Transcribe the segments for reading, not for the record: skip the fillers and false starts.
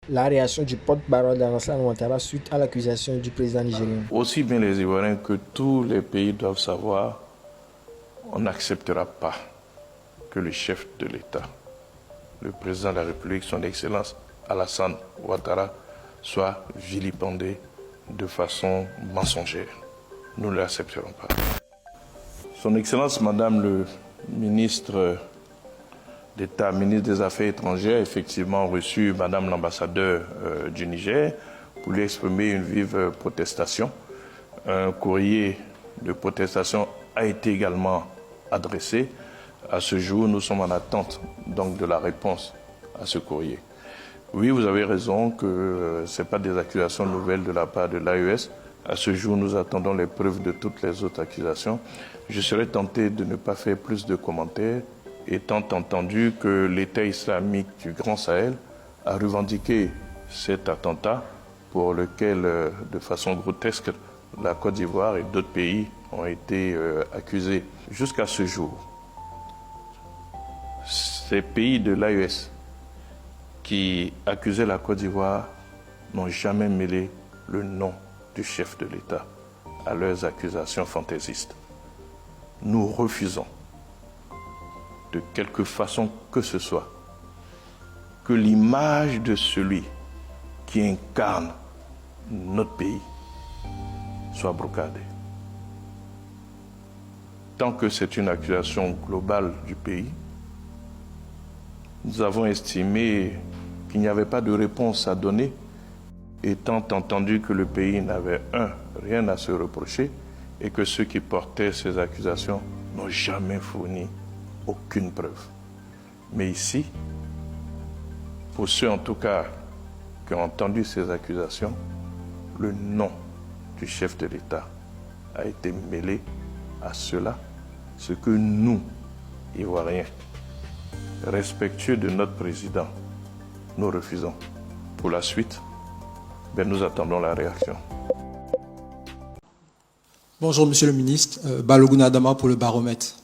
la réaction du porte-parole d'Alassane Ouattara suite à l'accusation du président nigérien. Aussi bien les Ivoiriens que tous les pays doivent savoir, on n'acceptera pas que le chef de l'État, le président de la République, son Excellence Alassane Ouattara, soit vilipendé de façon mensongère. Nous ne l'accepterons pas. Son Excellence, Madame le ministre d'État, ministre des Affaires étrangères, a effectivement reçu Madame l'ambassadeur du Niger pour lui exprimer une vive protestation. Un courrier de protestation a été également adressé. À ce jour, nous sommes en attente donc de la réponse à ce courrier. Oui, vous avez raison que ce n'est pas des accusations nouvelles de la part de l'AES. À ce jour, nous attendons les preuves de toutes les autres accusations. Je serais tenté de ne pas faire plus de commentaires, étant entendu que l'État islamique du Grand Sahel a revendiqué cet attentat pour lequel, de façon grotesque, la Côte d'Ivoire et d'autres pays ont été accusés. Jusqu'à ce jour, ces pays de l'AES qui accusaient la Côte d'Ivoire n'ont jamais mêlé le nom du chef de l'État à leurs accusations fantaisistes. Nous refusons, de quelque façon que ce soit, que l'image de celui qui incarne notre pays soit brocadée. Tant que c'est une accusation globale du pays, nous avons estimé qu'il n'y avait pas de réponse à donner, étant entendu que le pays n'avait, rien à se reprocher, et que ceux qui portaient ces accusations n'ont jamais fourni aucune preuve. Mais ici, pour ceux en tout cas qui ont entendu ces accusations, le nom du chef de l'État a été mêlé à cela, ce que nous, Ivoiriens, respectueux de notre président, nous refusons. Pour la suite, nous attendons la réaction. Bonjour Monsieur le ministre, Balogun Adama pour le Baromètre.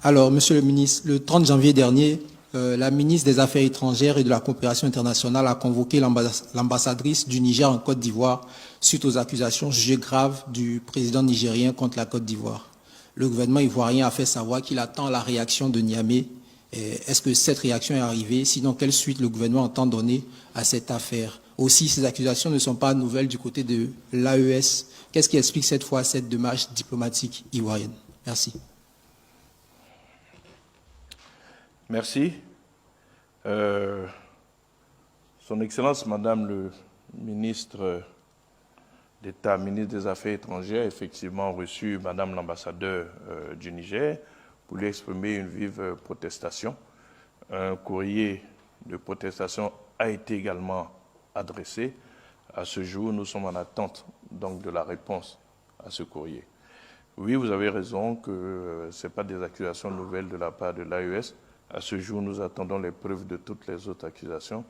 Alors Monsieur le ministre, le 30 janvier dernier, la ministre des Affaires étrangères et de la coopération internationale a convoqué l'ambassadrice du Niger en Côte d'Ivoire suite aux accusations jugées graves du président nigérien contre la Côte d'Ivoire. Le gouvernement ivoirien a fait savoir qu'il attend la réaction de Niamey. Est-ce que cette réaction est arrivée? Sinon, quelle suite le gouvernement entend donner à cette affaire? Aussi, ces accusations ne sont pas nouvelles du côté de l'AES. Qu'est-ce qui explique cette fois cette démarche diplomatique ivoirienne? Merci. Merci. Son Excellence, Madame le ministre d'État, ministre des Affaires étrangères, a effectivement reçu Madame l'ambassadeur du Niger pour lui exprimer une vive protestation. Un courrier de protestation a été également adressé. À ce jour, nous sommes en attente donc de la réponse à ce courrier. Oui, vous avez raison que ce n'est pas des accusations nouvelles de la part de l'AES. À ce jour, nous attendons les preuves de toutes les autres accusations.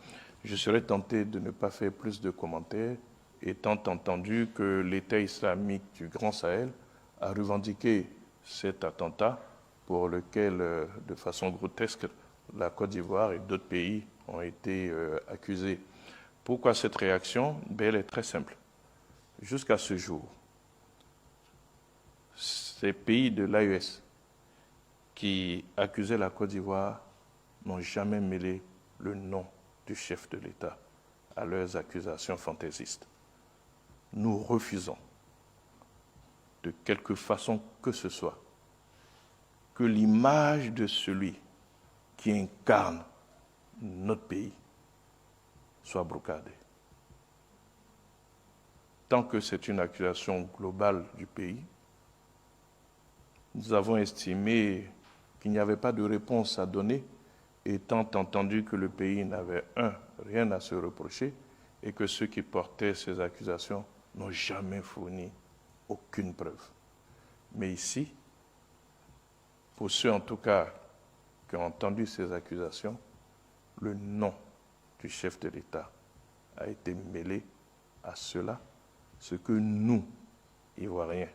Je serais tenté de ne pas faire plus de commentaires, étant entendu que l'État islamique du Grand Sahel a revendiqué cet attentat pour lequel, de façon grotesque, la Côte d'Ivoire et d'autres pays ont été accusés. Pourquoi cette réaction? Elle est très simple. Jusqu'à ce jour, ces pays de l'AES qui accusaient la Côte d'Ivoire n'ont jamais mêlé le nom du chef de l'État à leurs accusations fantaisistes. Nous refusons, de quelque façon que ce soit, que l'image de celui qui incarne notre pays soit brocadée. Tant que c'est une accusation globale du pays, nous avons estimé qu'il n'y avait pas de réponse à donner, étant entendu que le pays n'avait, rien à se reprocher, et que ceux qui portaient ces accusations n'ont jamais fourni aucune preuve. Mais ici, pour ceux en tout cas qui ont entendu ces accusations, le nom du chef de l'État a été mêlé à cela, ce que nous, Ivoiriens,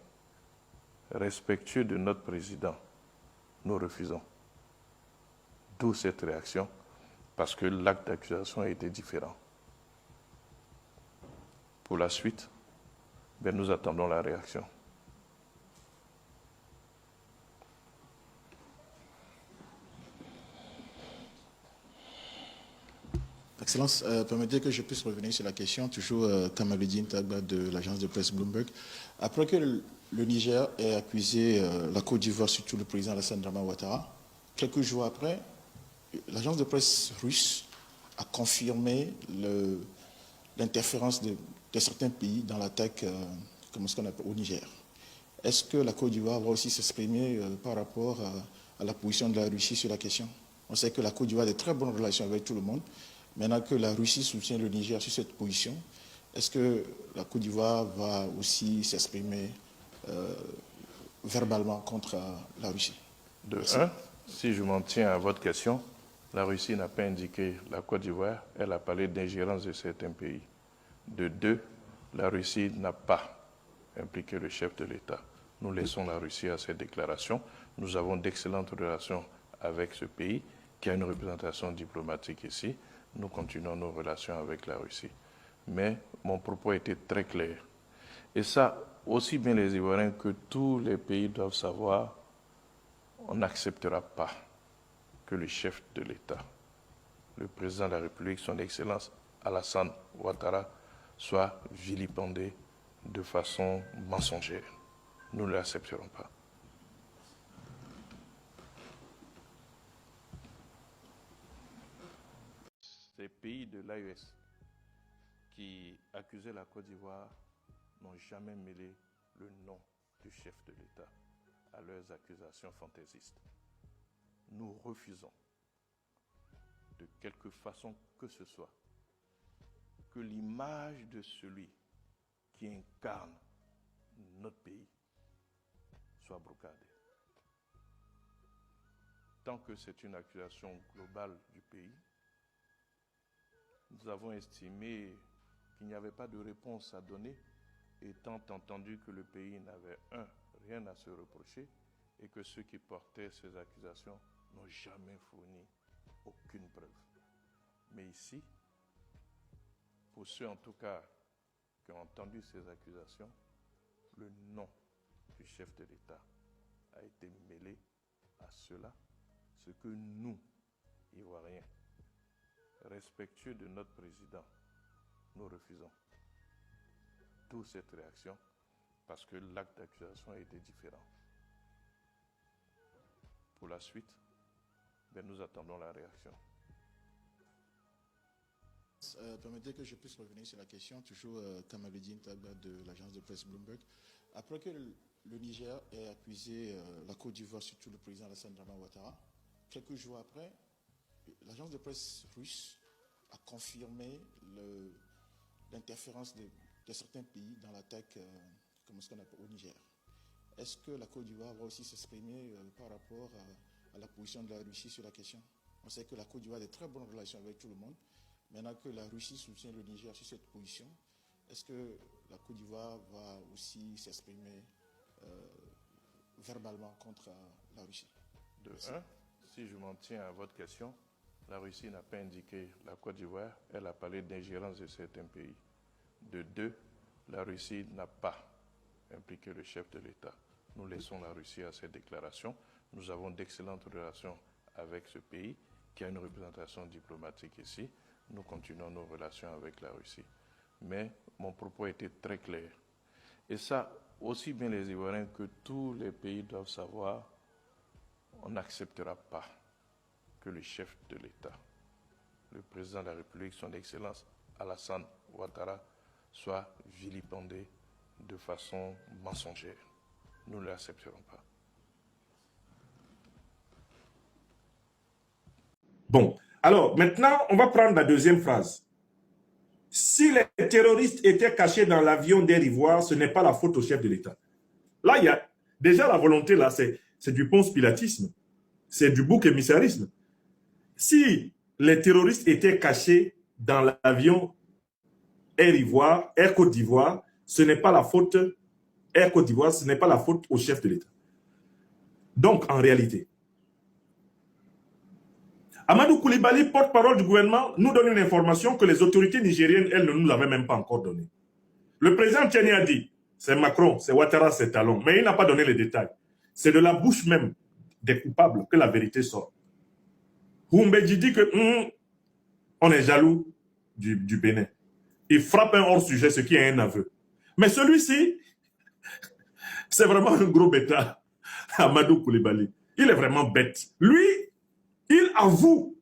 respectueux de notre président, nous refusons. D'où cette réaction, parce que l'acte d'accusation a été différent. Pour la suite, nous attendons la réaction. Excellence, permettez que je puisse revenir sur la question, toujours Kamaluddin Tagba de l'agence de presse Bloomberg. Après que le Niger ait accusé la Côte d'Ivoire, surtout le président Alassane Dramane Ouattara, quelques jours après, l'agence de presse russe a confirmé l'interférence de certains pays dans l'attaque au Niger. Est-ce que la Côte d'Ivoire va aussi s'exprimer par rapport à la position de la Russie sur la question? On sait que la Côte d'Ivoire a de très bonnes relations avec tout le monde. Maintenant que la Russie soutient le Niger sur cette position, est-ce que la Côte d'Ivoire va aussi s'exprimer verbalement contre la Russie? De un, si je m'en tiens à votre question, la Russie n'a pas indiqué la Côte d'Ivoire, elle a parlé d'ingérence de certains pays. De deux, la Russie n'a pas impliqué le chef de l'État. Nous laissons la Russie à cette déclaration. Nous avons d'excellentes relations avec ce pays qui a une représentation diplomatique ici. Nous continuons nos relations avec la Russie. Mais mon propos était très clair. Et ça, aussi bien les Ivoiriens que tous les pays doivent savoir, on n'acceptera pas que le chef de l'État, le président de la République, son Excellence Alassane Ouattara, soit vilipendé de façon mensongère. Nous ne l'accepterons pas. Ces pays de l'AES qui accusaient la Côte d'Ivoire n'ont jamais mêlé le nom du chef de l'État à leurs accusations fantaisistes. Nous refusons, de quelque façon que ce soit, que l'image de celui qui incarne notre pays soit brocadée. Tant que c'est une accusation globale du pays, nous avons estimé qu'il n'y avait pas de réponse à donner, étant entendu que le pays n'avait rien à se reprocher et que ceux qui portaient ces accusations n'ont jamais fourni aucune preuve. Mais ici, pour ceux en tout cas qui ont entendu ces accusations, le nom du chef de l'État a été mêlé à cela, ce que nous, Ivoiriens, respectueux de notre président, nous refusons. D'où cette réaction, parce que l'acte d'accusation a été différent. Pour la suite, nous attendons la réaction. Permettez que je puisse revenir sur la question, toujours Kamaluddin Tagba de l'agence de presse Bloomberg. Après que le Niger ait accusé la Côte d'Ivoire, surtout le président Alassane Dramane Ouattara, quelques jours après, l'agence de presse russe a confirmé l'interférence de certains pays dans l'attaque au Niger. Est-ce que la Côte d'Ivoire va aussi s'exprimer par rapport à la position de la Russie sur la question? On sait que la Côte d'Ivoire a de très bonnes relations avec tout le monde. Maintenant que la Russie soutient le Niger sur cette position, est-ce que la Côte d'Ivoire va aussi s'exprimer verbalement contre la Russie? De un, si je m'en tiens à votre question, la Russie n'a pas indiqué la Côte d'Ivoire, elle a parlé d'ingérence de certains pays. De deux, la Russie n'a pas impliqué le chef de l'État. Nous laissons la Russie à cette déclaration. Nous avons d'excellentes relations avec ce pays qui a une représentation diplomatique ici. Nous continuons nos relations avec la Russie. Mais mon propos était très clair. Et ça, aussi bien les Ivoiriens que tous les pays doivent savoir, on n'acceptera pas que le chef de l'État, le président de la République, son Excellence Alassane Ouattara, soit vilipendé de façon mensongère. Nous ne l'accepterons pas. Bon, alors maintenant, on va prendre la deuxième phrase. Si les terroristes étaient cachés dans l'avion d'Air Ivoire, ce n'est pas la faute au chef de l'État. Là, il y a déjà la volonté, là, c'est du ponce-pilatisme. C'est du bouc émissarisme. Si les terroristes étaient cachés dans l'avion Air Ivoire, Air Côte d'Ivoire, ce n'est pas la faute Air Côte d'Ivoire, ce n'est pas la faute au chef de l'État. Donc, en réalité, Amadou Koulibaly, porte-parole du gouvernement, nous donne une information que les autorités nigériennes, elles, ne nous l'avaient même pas encore donnée. Le président Tiani a dit, c'est Macron, c'est Ouattara, c'est Talon, mais il n'a pas donné les détails. C'est de la bouche même des coupables que la vérité sort. Humbedji dit que on est jaloux du Bénin. Il frappe un hors-sujet, ce qui est un aveu. Mais celui-ci, c'est vraiment un gros bêta, Amadou Koulibaly. Il est vraiment bête. Lui, il avoue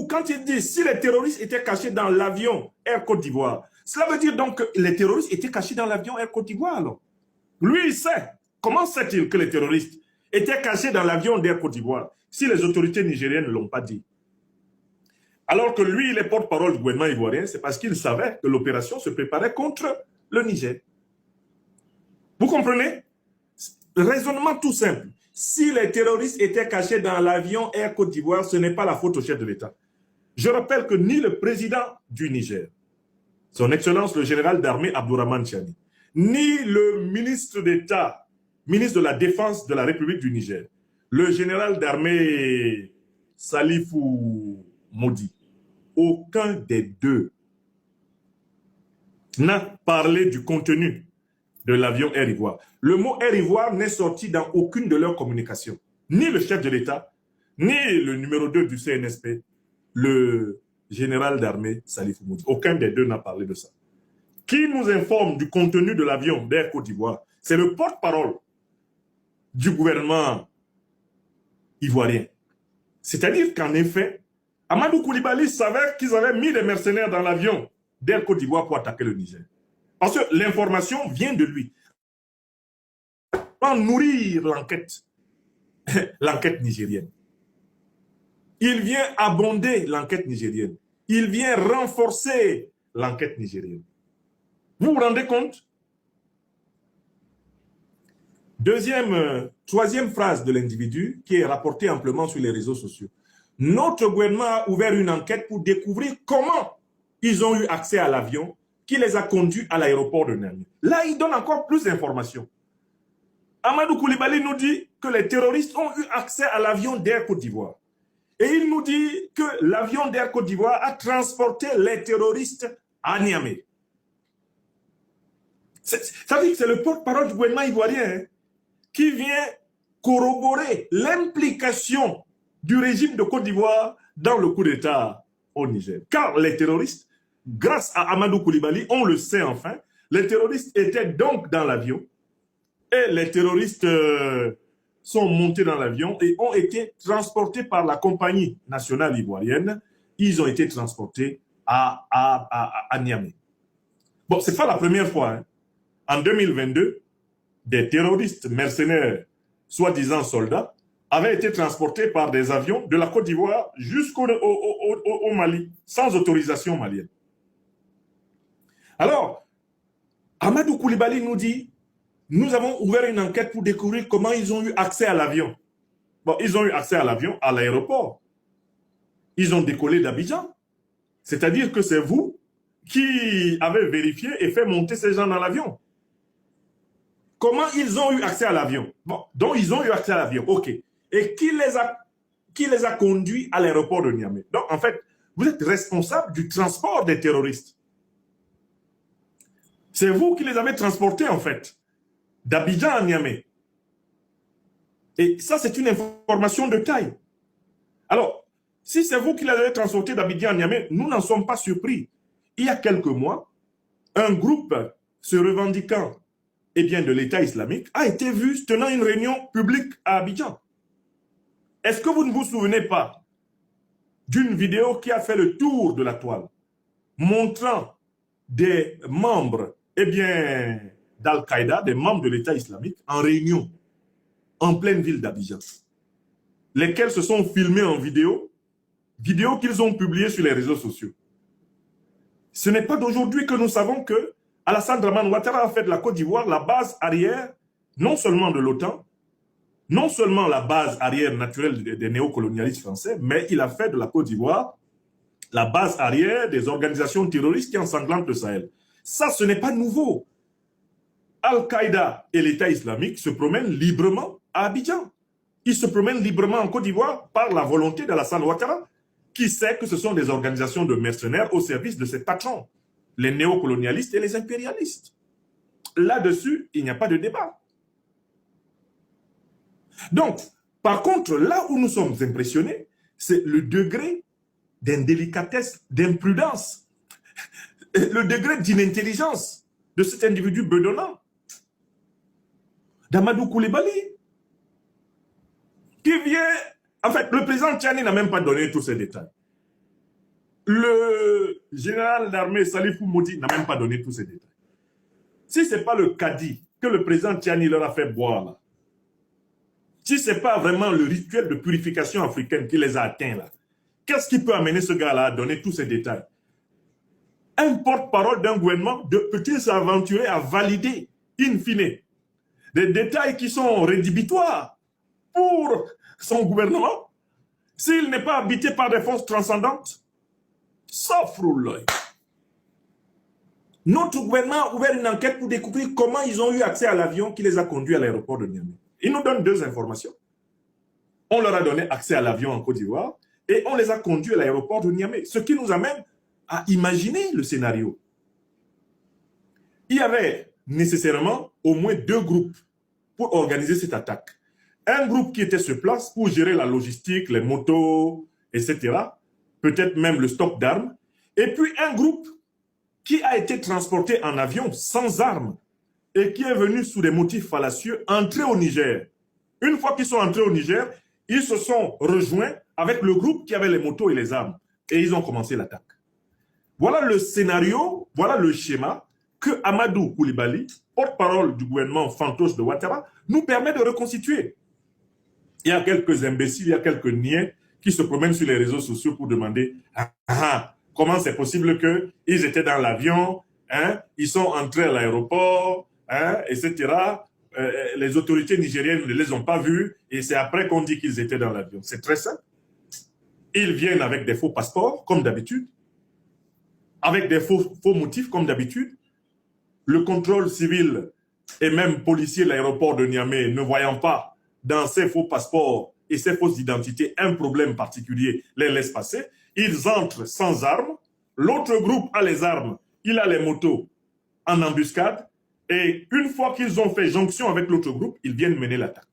quand il dit si les terroristes étaient cachés dans l'avion Air Côte d'Ivoire, cela veut dire donc que les terroristes étaient cachés dans l'avion Air Côte d'Ivoire alors. Lui, il sait. Comment sait-il que les terroristes étaient cachés dans l'avion d'Air Côte d'Ivoire si les autorités nigériennes ne l'ont pas dit? Alors que lui, il est porte-parole du gouvernement ivoirien, c'est parce qu'il savait que l'opération se préparait contre le Niger. Vous comprenez? Raisonnement tout simple. Si les terroristes étaient cachés dans l'avion Air Côte d'Ivoire, ce n'est pas la faute au chef de l'État. Je rappelle que ni le président du Niger, son Excellence le général d'armée Abdourahmane Tiani, ni le ministre d'État, ministre de la Défense de la République du Niger, le général d'armée Salifou Modi, aucun des deux n'a parlé du contenu de l'avion Air Ivoire. Le mot Air Ivoire n'est sorti dans aucune de leurs communications. Ni le chef de l'État, ni le numéro 2 du CNSP, le général d'armée Salifou Modi. Aucun des deux n'a parlé de ça. Qui nous informe du contenu de l'avion d'Air Côte d'Ivoire? C'est le porte-parole du gouvernement ivoirien. C'est-à-dire qu'en effet, Amadou Koulibaly savait qu'ils avaient mis des mercenaires dans l'avion d'Air Côte d'Ivoire pour attaquer le Niger. Parce que l'information vient de lui. Pour nourrir l'enquête nigérienne. Il vient abonder l'enquête nigérienne. Il vient renforcer l'enquête nigérienne. Vous vous rendez compte? Troisième phrase de l'individu qui est rapportée amplement sur les réseaux sociaux. Notre gouvernement a ouvert une enquête pour découvrir comment ils ont eu accès à l'avion qui les a conduits à l'aéroport de Niamey. Là, il donne encore plus d'informations. Amadou Koulibaly nous dit que les terroristes ont eu accès à l'avion d'Air Côte d'Ivoire. Et il nous dit que l'avion d'Air Côte d'Ivoire a transporté les terroristes à Niamey. Ça veut dire que c'est le porte-parole du gouvernement ivoirien qui vient corroborer l'implication du régime de Côte d'Ivoire dans le coup d'État au Niger. Car les terroristes, grâce à Amadou Koulibaly, on le sait enfin, les terroristes étaient donc dans l'avion et les terroristes sont montés dans l'avion et ont été transportés par la compagnie nationale ivoirienne. Ils ont été transportés à Niamey. Bon, ce n'est pas la première fois. En 2022, des terroristes mercenaires, soi-disant soldats, avaient été transportés par des avions de la Côte d'Ivoire jusqu'au Mali, sans autorisation malienne. Alors, Amadou Koulibaly nous dit, nous avons ouvert une enquête pour découvrir comment ils ont eu accès à l'avion. Bon, ils ont eu accès à l'avion à l'aéroport. Ils ont décollé d'Abidjan. C'est-à-dire que c'est vous qui avez vérifié et fait monter ces gens dans l'avion. Comment ils ont eu accès à l'avion? Bon, donc ils ont eu accès à l'avion, ok. Et qui les a conduits à l'aéroport de Niamey? Donc, en fait, vous êtes responsable du transport des terroristes. C'est vous qui les avez transportés, en fait, d'Abidjan à Niamey. Et ça, c'est une information de taille. Alors, si c'est vous qui les avez transportés d'Abidjan à Niamey, nous n'en sommes pas surpris. Il y a quelques mois, un groupe se revendiquant de l'État islamique a été vu tenant une réunion publique à Abidjan. Est-ce que vous ne vous souvenez pas d'une vidéo qui a fait le tour de la toile, montrant des membres d'Al-Qaïda, des membres de l'État islamique, en réunion, en pleine ville d'Abidjan, lesquels se sont filmés en vidéo qu'ils ont publiée sur les réseaux sociaux. Ce n'est pas d'aujourd'hui que nous savons que Alassane Dramane Ouattara a fait de la Côte d'Ivoire la base arrière, non seulement de l'OTAN, non seulement la base arrière naturelle des néocolonialistes français, mais il a fait de la Côte d'Ivoire la base arrière des organisations terroristes qui ensanglantent le Sahel. Ça, ce n'est pas nouveau. Al-Qaïda et l'État islamique se promènent librement à Abidjan. Ils se promènent librement en Côte d'Ivoire par la volonté d'Alassane Ouattara, qui sait que ce sont des organisations de mercenaires au service de ses patrons, les néocolonialistes et les impérialistes. Là-dessus, il n'y a pas de débat. Donc, par contre, là où nous sommes impressionnés, c'est le degré d'indélicatesse, d'imprudence, le degré d'inintelligence de cet individu bedonnant, d'Amadou Koulibaly, qui vient... En fait, le président Tchani n'a même pas donné tous ces détails. Le général d'armée Salifou Moudi n'a même pas donné tous ces détails. Si ce n'est pas le Kadi que le président Tchani leur a fait boire, là, si ce n'est pas vraiment le rituel de purification africaine qui les a atteints, là, qu'est-ce qui peut amener ce gars-là à donner tous ces détails? Un porte-parole d'un gouvernement peut-il s'aventurer à valider, in fine, des détails qui sont rédhibitoires pour son gouvernement s'il n'est pas habité par des forces transcendantes? Sauf Rouloy. Notre gouvernement a ouvert une enquête pour découvrir comment ils ont eu accès à l'avion qui les a conduits à l'aéroport de Niamey. Ils nous donnent deux informations. On leur a donné accès à l'avion en Côte d'Ivoire et on les a conduits à l'aéroport de Niamey. Ce qui nous amène à imaginer le scénario. Il y avait nécessairement au moins deux groupes pour organiser cette attaque. Un groupe qui était sur place pour gérer la logistique, les motos, etc. Peut-être même le stock d'armes. Et puis un groupe qui a été transporté en avion sans armes et qui est venu sous des motifs fallacieux entrer au Niger. Une fois qu'ils sont entrés au Niger, ils se sont rejoints avec le groupe qui avait les motos et les armes. Et ils ont commencé l'attaque. Voilà le scénario, voilà le schéma que Amadou Koulibaly, porte-parole du gouvernement fantoche de Ouattara, nous permet de reconstituer. Il y a quelques imbéciles, il y a quelques niais qui se promènent sur les réseaux sociaux pour demander comment c'est possible qu'ils étaient dans l'avion, ils sont entrés à l'aéroport, etc. Les autorités nigériennes ne les ont pas vus et c'est après qu'on dit qu'ils étaient dans l'avion. C'est très simple. Ils viennent avec des faux passeports, comme d'habitude, avec des faux motifs, comme d'habitude. Le contrôle civil et même policier de l'aéroport de Niamey, ne voyant pas dans ces faux passeports et ces fausses identités un problème particulier, les laissent passer. Ils entrent sans armes. L'autre groupe a les armes, il a les motos en embuscade. Et une fois qu'ils ont fait jonction avec l'autre groupe, ils viennent mener l'attaque.